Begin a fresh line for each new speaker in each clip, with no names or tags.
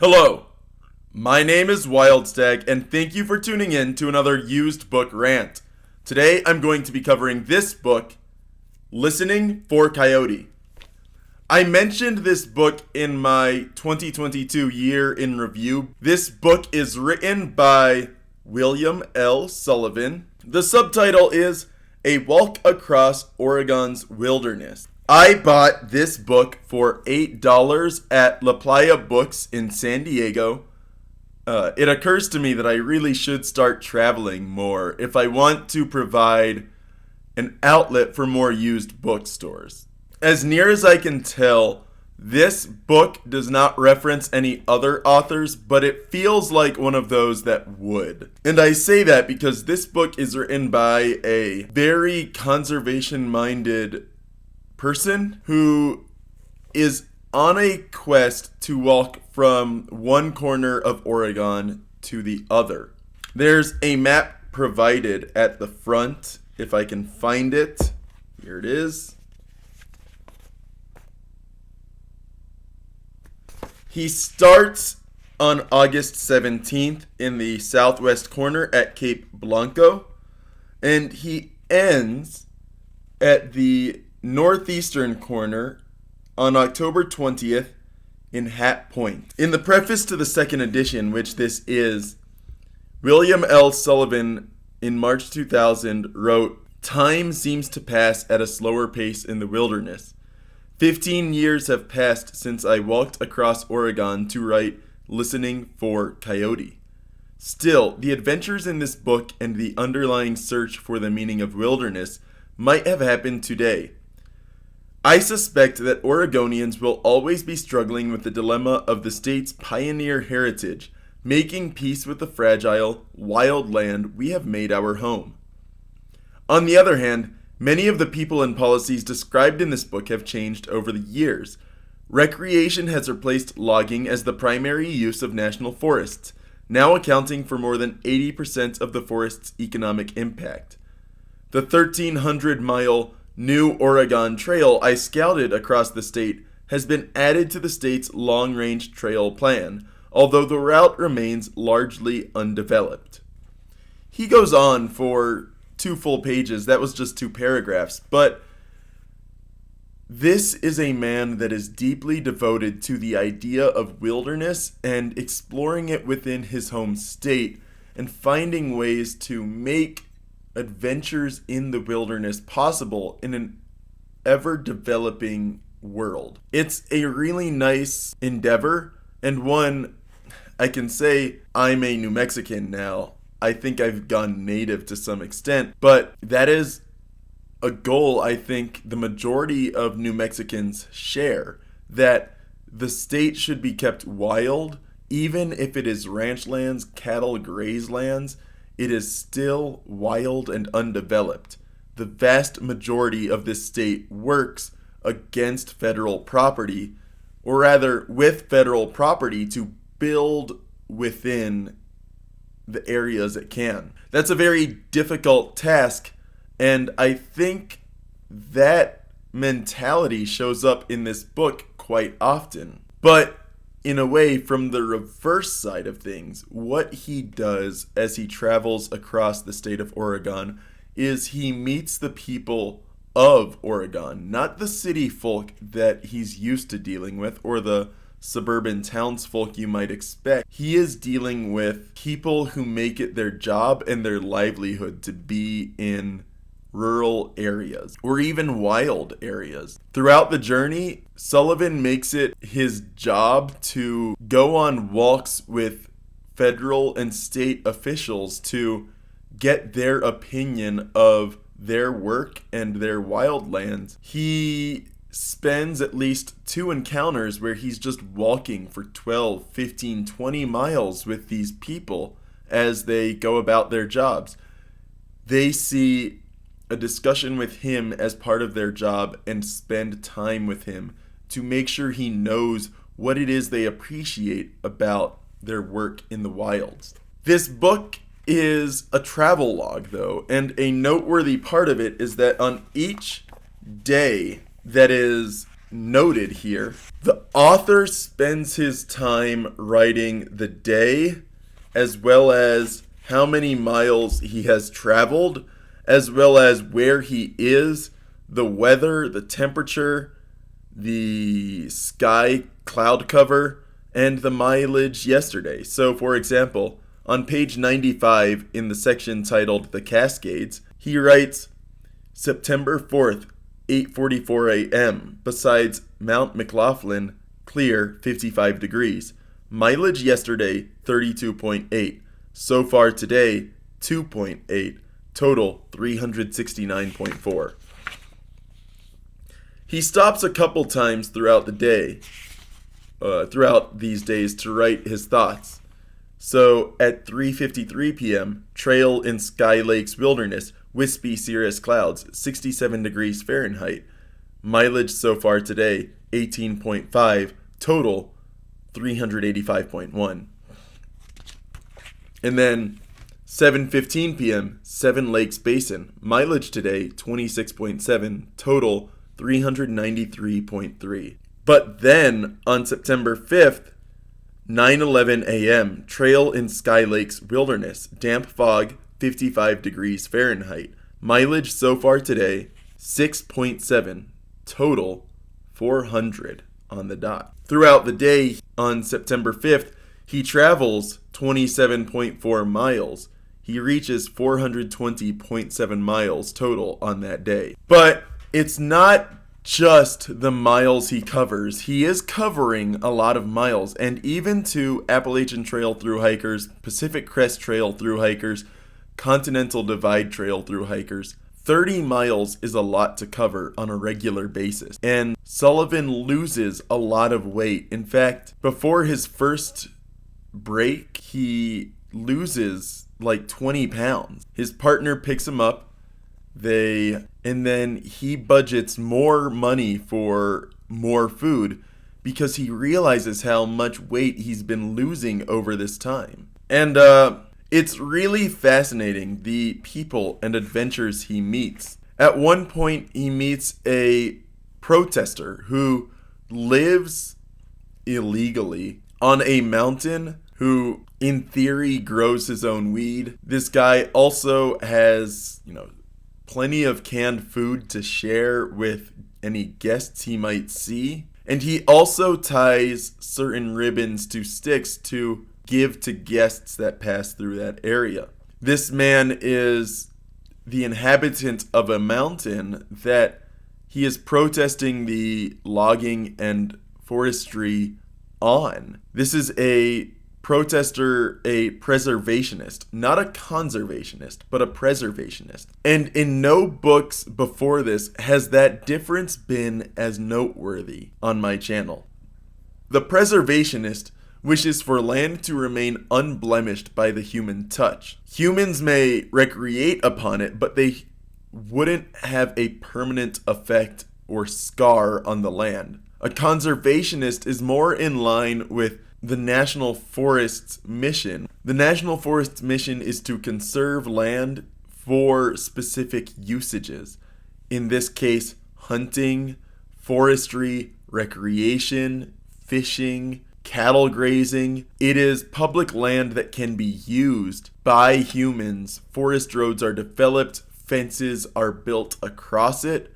Hello, my name is Wildstag, and thank you for tuning in to another used book rant. Today I'm going to be covering this book, Listening for Coyote. I mentioned this book in my 2022 year in review. This book is written by William L. Sullivan. The subtitle is A Walk Across Oregon's Wilderness. I bought this book for $8 at La Playa Books in San Diego. It occurs to me that I really should start traveling more if I want to provide an outlet for more used bookstores. As near as I can tell, this book does not reference any other authors, but it feels like one of those that would. And I say that because this book is written by a very conservation-minded person who is on a quest to walk from one corner of Oregon to the other. There's a map provided at the front, if I can find it. Here it is. He starts on August 17th in the southwest corner at Cape Blanco, and he ends at the northeastern corner on October 20th in Hat Point. In the preface to the second edition, which this is, William L. Sullivan in March 2000 wrote, "Time seems to pass at a slower pace in the wilderness. 15 years have passed since I walked across Oregon to write Listening for Coyote. Still, the adventures in this book and the underlying search for the meaning of wilderness might have happened today. I suspect that Oregonians will always be struggling with the dilemma of the state's pioneer heritage, making peace with the fragile, wild land we have made our home. On the other hand, many of the people and policies described in this book have changed over the years. Recreation has replaced logging as the primary use of national forests, now accounting for more than 80% of the forest's economic impact. The 1,300-mile New Oregon Trail I scouted across the state has been added to the state's long-range trail plan, although the route remains largely undeveloped." He goes on for 2 full pages. That was just 2 paragraphs, but this is a man that is deeply devoted to the idea of wilderness and exploring it within his home state and finding ways to make adventures in the wilderness possible in an ever-developing world. It's a really nice endeavor, and one I can say I'm a New Mexican now. I think I've gone native to some extent, but that is a goal I think the majority of New Mexicans share, that the state should be kept wild, even if it is ranch lands, cattle graze lands. It is still wild and undeveloped. The vast majority of this state works against federal property, or rather with federal property, to build within the areas it can. That's a very difficult task, and I think that mentality shows up in this book quite often. But in a way, from the reverse side of things, what he does as he travels across the state of Oregon is he meets the people of Oregon, not the city folk that he's used to dealing with or the suburban townsfolk you might expect. He is dealing with people who make it their job and their livelihood to be in rural areas or even wild areas. Throughout the journey, Sullivan makes it his job to go on walks with federal and state officials to get their opinion of their work and their wildlands. He spends at least 2 encounters where he's just walking for 12, 15, 20 miles with these people as they go about their jobs. They see a discussion with him as part of their job and spend time with him to make sure he knows what it is they appreciate about their work in the wilds. This book is a travel log, though, and a noteworthy part of it is that on each day that is noted here, the author spends his time writing the day as well as how many miles he has traveled, as well as where he is, the weather, the temperature, the sky cloud cover, and the mileage yesterday. So, for example, on page 95 in the section titled The Cascades, he writes, September 4th, 8:44 a.m. Besides Mount McLaughlin, clear, 55 degrees. Mileage yesterday, 32.8. So far today, 2.8. Total, 369.4. He stops a couple times throughout the day, throughout these days to write his thoughts. So at 3:53 p.m., trail in Sky Lakes Wilderness, wispy cirrus clouds, 67 degrees Fahrenheit. Mileage so far today, 18.5. Total, 385.1. And then 7:15 p.m., Seven Lakes Basin. Mileage today, 26.7. Total, 393.3. But then on September 5th, 9:11 a.m., trail in Sky Lakes Wilderness. Damp fog, 55 degrees Fahrenheit. Mileage so far today, 6.7. Total, 400 on the dot. Throughout the day on September 5th, he travels 27.4 miles. He reaches 420.7 miles total on that day. But it's not just the miles he covers. He is covering a lot of miles, and even to Appalachian Trail through hikers, Pacific Crest Trail through hikers, Continental Divide Trail through hikers, 30 miles is a lot to cover on a regular basis. And Sullivan loses a lot of weight. In fact, before his first break, he loses like 20 pounds. His partner picks him up. And then he budgets more money for more food because he realizes how much weight he's been losing over this time. And it's really fascinating, the people and adventures he meets. At one point, he meets a protester who lives illegally on a mountain, who in theory grows his own weed. This guy also has, plenty of canned food to share with any guests he might see. And he also ties certain ribbons to sticks to give to guests that pass through that area. This man is the inhabitant of a mountain that he is protesting the logging and forestry on. This is a protester, a preservationist, not a conservationist, but a preservationist. And in no books before this has that difference been as noteworthy on my channel. The preservationist wishes for land to remain unblemished by the human touch. Humans may recreate upon it, but they wouldn't have a permanent effect or scar on the land. A conservationist is more in line with the National Forest's mission. The National Forest's mission is to conserve land for specific usages. In this case, hunting, forestry, recreation, fishing, cattle grazing. It is public land that can be used by humans. Forest roads are developed, fences are built across it.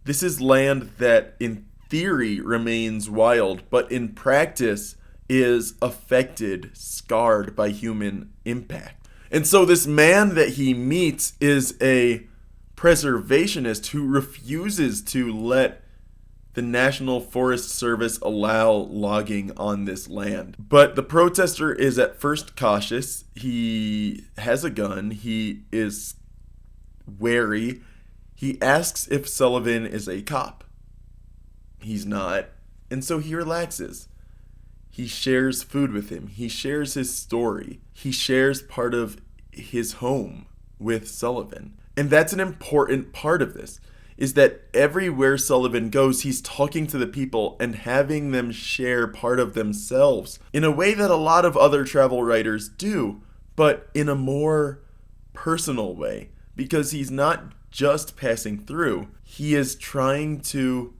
This is land that in theory remains wild, but in practice is affected, scarred by human impact. And so this man that he meets is a preservationist who refuses to let the National Forest Service allow logging on this land. But the protester is at first cautious. He has a gun. He is wary. He asks if Sullivan is a cop. He's not. And so he relaxes. He shares food with him. He shares his story. He shares part of his home with Sullivan. And that's an important part of this, is that everywhere Sullivan goes, he's talking to the people and having them share part of themselves in a way that a lot of other travel writers do, but in a more personal way, because he's not just passing through. He is trying to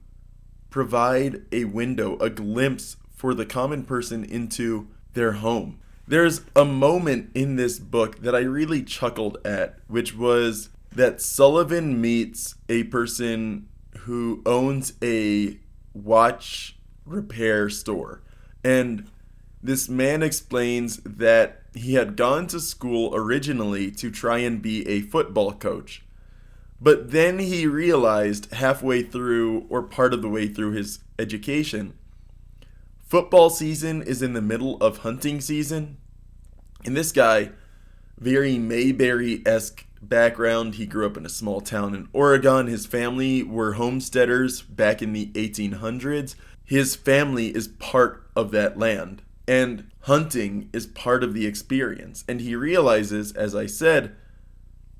provide a window, a glimpse for the common person into their home. There's a moment in this book that I really chuckled at, which was that Sullivan meets a person who owns a watch repair store. And this man explains that he had gone to school originally to try and be a football coach. But then he realized halfway through, or part of the way through his education, football season is in the middle of hunting season. And this guy, very Mayberry-esque background. He grew up in a small town in Oregon. His family were homesteaders back in the 1800s. His family is part of that land. And hunting is part of the experience. And he realizes, as I said,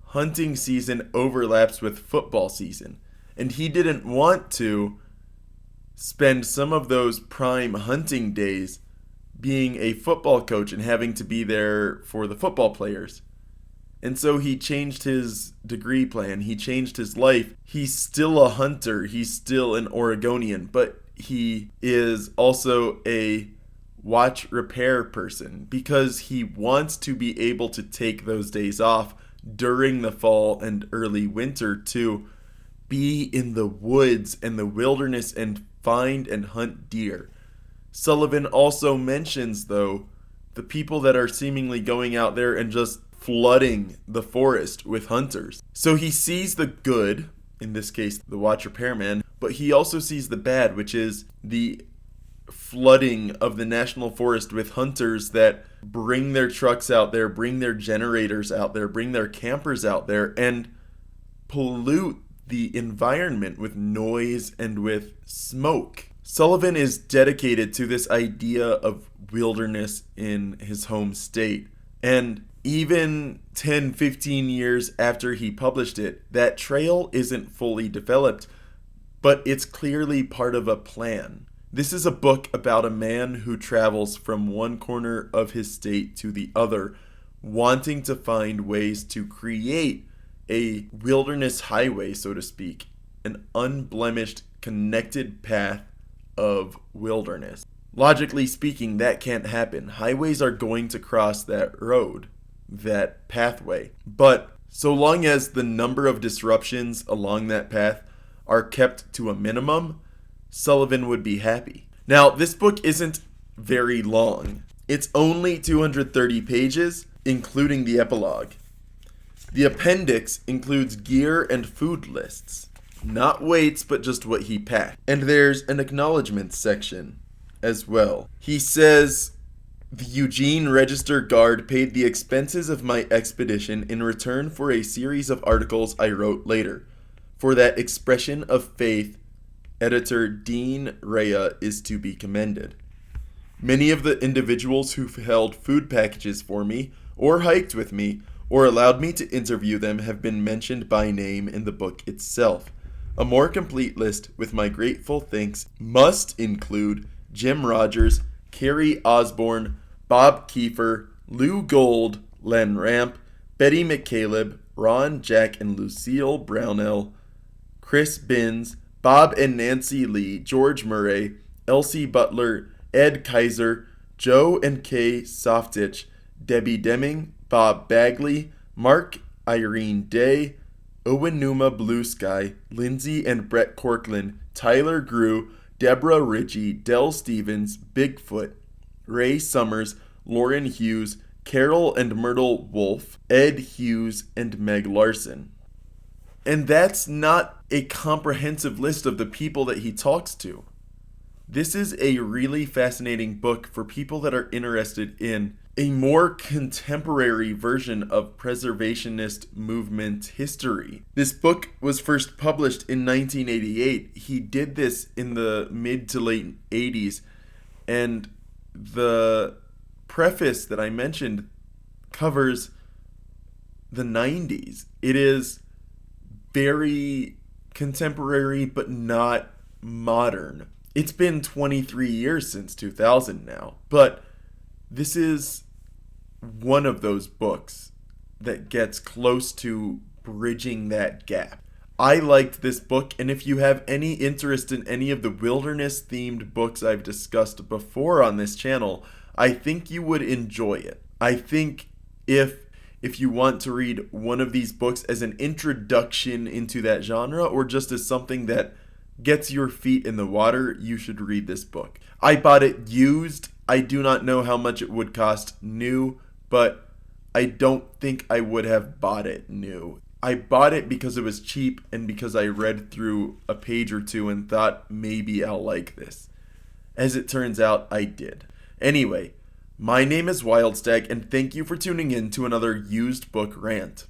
hunting season overlaps with football season. And he didn't want to spend some of those prime hunting days being a football coach and having to be there for the football players. And so he changed his degree plan. He changed his life. He's still a hunter. He's still an Oregonian, but he is also a watch repair person because he wants to be able to take those days off during the fall and early winter to be in the woods and the wilderness and find and hunt deer. Sullivan also mentions, though, the people that are seemingly going out there and just flooding the forest with hunters. So he sees the good, in this case the watch repairman, but he also sees the bad, which is the flooding of the national forest with hunters that bring their trucks out there, bring their generators out there, bring their campers out there, and pollute the environment with noise and with smoke. Sullivan is dedicated to this idea of wilderness in his home state. And even 10, 15 years after he published it, that trail isn't fully developed, but it's clearly part of a plan. This is a book about a man who travels from one corner of his state to the other, wanting to find ways to create a wilderness highway, so to speak, an unblemished, connected path of wilderness. Logically speaking, that can't happen. Highways are going to cross that road, that pathway. But so long as the number of disruptions along that path are kept to a minimum, Sullivan would be happy. Now, this book isn't very long. It's only 230 pages, including the epilogue. The appendix includes gear and food lists. Not weights, but just what he packed. And there's an acknowledgments section as well. He says, "The Eugene Register Guard paid the expenses of my expedition in return for a series of articles I wrote later. For that expression of faith, editor Dean Rea is to be commended. Many of the individuals who held food packages for me, or hiked with me, or allowed me to interview them have been mentioned by name in the book itself. A more complete list, with my grateful thanks, must include Jim Rogers, Carrie Osborne, Bob Kiefer, Lou Gold, Len Ramp, Betty McCaleb, Ron, Jack, and Lucille Brownell, Chris Binns, Bob and Nancy Lee, George Murray, Elsie Butler, Ed Kaiser, Joe and Kay Softitch, Debbie Deming, Bob Bagley, Mark Irene Day, Owen Numa Blue Sky, Lindsay and Brett Corkland, Tyler Grew, Deborah Ritchie, Dell Stevens, Bigfoot, Ray Summers, Lauren Hughes, Carol and Myrtle Wolf, Ed Hughes, and Meg Larson." And that's not a comprehensive list of the people that he talks to. This is a really fascinating book for people that are interested in a more contemporary version of preservationist movement history. This book was first published in 1988. He did this in the mid to late 80s, and the preface that I mentioned covers the 90s. It is very contemporary, but not modern. It's been 23 years since 2000 now, but this is one of those books that gets close to bridging that gap. I liked this book, and if you have any interest in any of the wilderness themed books I've discussed before on this channel, I think you would enjoy it. I think if you want to read one of these books as an introduction into that genre or just as something that gets your feet in the water, you should read this book. I bought it used. I do not know how much it would cost new, but I don't think I would have bought it new. I bought it because it was cheap and because I read through a page or two and thought maybe I'll like this. As it turns out, I did. Anyway, my name is Wildstag, and thank you for tuning in to another used book rant.